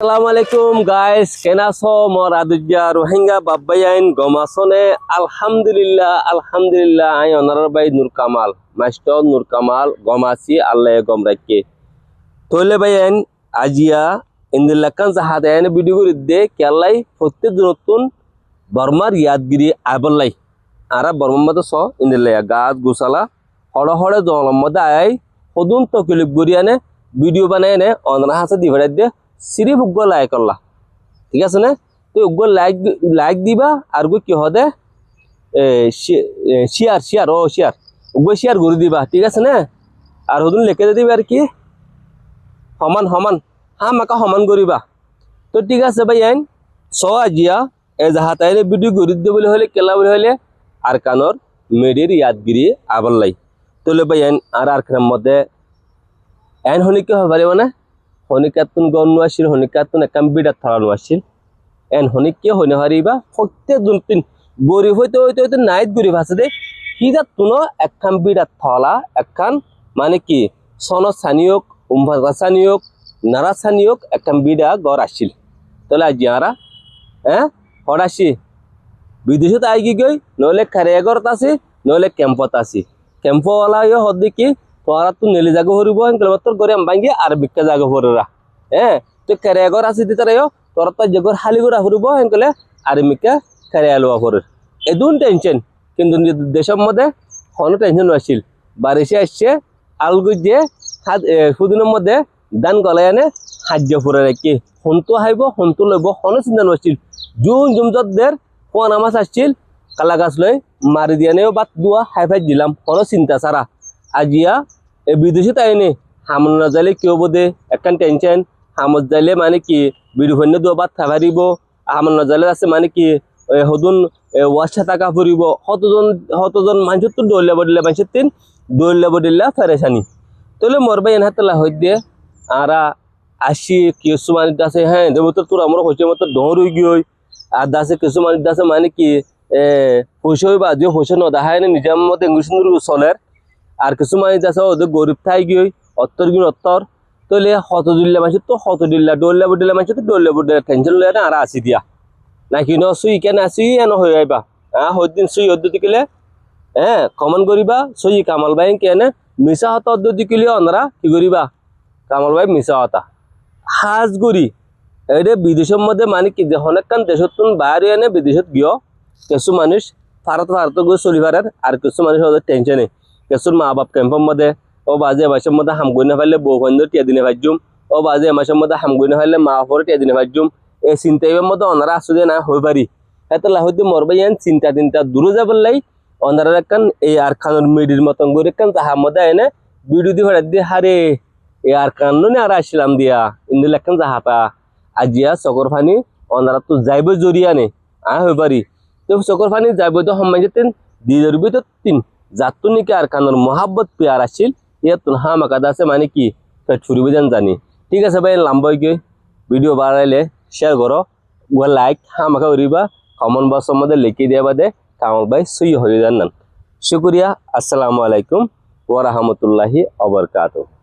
Assalamualaikum guys, kenaso moradujja Rohingya babbayain gomasone alhamdulillah ay onarar bay Nur Kamal master Nur Kamal gomasi Allah gomrakke tole bayan ajia indilakan zahadayan video guridde kyallai fotte dunotun Burmar yadgiri abalai ara Burma mada so indilaya gaad gusala hora hora jonglam mada ay hodun to clip guriyane video banayane onra hasa divided সিরিফ উগ্র like করলা ঠিক আছে না তো উগ্র like দিবা আর গো কি হদে শেয়ার উগ্র শেয়ার করে দিবা ঠিক আছে না আর হদুন লিখে দিবা আর কি সমান হা মাকা সমান করিবা তো ঠিক আছে ভাই আইন আজিয়া এ জাহাতাইলে ভিডিও করে দিতে বলে হলে কেলা বলে হলে আর কানর মেডির ইয়াদগিরি আবল্লাই তোলে ভাই আইন আর খানের মধ্যে আইন হলে কি হবে মানে হনিকাতুন গনুয়াশিল হনিকাতুন একম বিডাত থালানুয়াশিল এন হনিকে হইনে হারিবা প্রত্যেক দুনতিন গরিব হইতে নাইত গরিব আছে দে হিদাত তুনো একখান বিডাত থালা একখান মানে কি সন সানিয়ক উম্ভাগা সানিয়ক নারা সানিয়ক একখান বিডা গর আসিল তাহলে আজিয়ারা হড়াসি বিদেশত আই গই নলে খারেগরত আছে নলে ক্যাম্পত আছে ক্যাম্পওয়ালা হদ্দি কি তোরা তো নেলি জায়গা ভরিব মাত্র করে ভাঙ্গি আর বিক্কা জায়গা ভররা তো ক্যারেগর আছে দিতে তোরা তো জগর হালি করে ভরিব হেনকলে আর মিক্কা ক্যারে আলোয়া ভরের এদুন টেনশন কিন্তু দেশের মধ্যে কোনো টেনশন আসছিল বারিশে আসছে আলগুজে সুদিনের মধ্যে দান গলায় আনে সাহায্য ফুরে রাখি হন্তু হাইব হন্তু লইব কোনো চিন্তা নছিল জুন জুমজতদের কোন মাছ আসছিল কালা গাছ লই মারি দিয়ে নেও বাদ দুয়া হাইফাই দিলাম কোনো চিন্তা ছাড়া আজিয়া এই বিদেশে তাইনি হামন না যাইলে কি হবো দে একখান টেনশন হামত যাইলে মানে কি বিড়ুভন্য দুয়াবাদ থাকারিব হামন না যাইলে আছে মানে কি হদুন ওয়াশা টাকা ফুরিব হতজন মানুষের তো দৌড়লে বদিলে মানুষের তিন দৌড়লে বদিল্লা ফেরেসানি তোলে মরবাই এন হাতলা হই দিয়ে আরা আসি কিছু মানুষ আছে হ্যাঁ দেব তোর আমরা হচ্ছে মতো ডর হয়ে গিয়ে আর দাসে কিছু মানুষ আছে মানে কি পয়সা হইবা যে পয়সা নদাহায় না নিজের মধ্যে ইংলিশ চলের আর কিছু মানুষ আছে ওদের গরিব থাই গিয়ে অত্তর গুণ অত্তর তলে হত দিল্লা মানুষ তো হত দিল্লা ডরলে বডিল্লা মানুষ তো ডরলে বডিল্লা টেনশন লয় না আর আসি দিয়া নাকি ন সুই কেন আসি এন হয়ে আইবা হদিন সুই অদ্যতি কিলে কমন করিবা সই কামাল ভাই কেনে মিশা হতা অদ্যতি কিলে অনরা কি করিবা কামাল ভাই মিশা হতা হাজ গরি এটা বিদেশের মধ্যে মানে কি যে অনেকক্ষণ দেশত বাইরে এনে বিদেশত গিয়ে কিছু মানুষ ভারত গিয়ে চলি পারার আর কিছু মানুষ ওদের টেনশনে কেসুর মা বাপ ক্যাম্পের মধ্যে ও বাজে মাসের মধ্যে হামগুই না পারলে বউ বন্ধু টিয়া দিনে ভাজুম ও বাজে মাসের মধ্যে হামগুই না পারলে মা বাপরে টিয়া দিনে ভাজুম এই চিন্তাইবের মধ্যে অনারা আসলে না হয়ে পারি এত লাহতে মরবাই চিন্তা দূরে যাবার লাই অনারা একখান এই আর খানোর মিডির মতন করে একখান তাহার মধ্যে এনে বিড়ু দিয়ে হঠাৎ দিয়ে হারে এই আর কান্নে আর আসলাম দিয়া ইন্দুল একখান যাহাতা আজিয়া চকর ফানি অনারা তো যাইব জরিয়া নে হয়ে পারি তো চকর ফানি যাইব তো সম্মান যেতেন দিয়ে ধরবি তো তিন জাতুনিকে আর কানোর মহাব্বত পেয়ার আসছিল ইয়াতুন হা মাকাদা আছে মানে কি পেট ফুরিবে জানি ঠিক আছে ভাই লাম্বাই গিয়ে ভিডিও বাড়াইলে শেয়ার করো লাইক হা মাকা উড়িবা কমন বক্সের মধ্যে লিখে দেওয়া বাদে কামাল ভাই সই হয়ে যান শুক্রিয়া আসসালামু আলাইকুম ওয়া রাহমাতুল্লাহি ওয়া বারাকাতুহু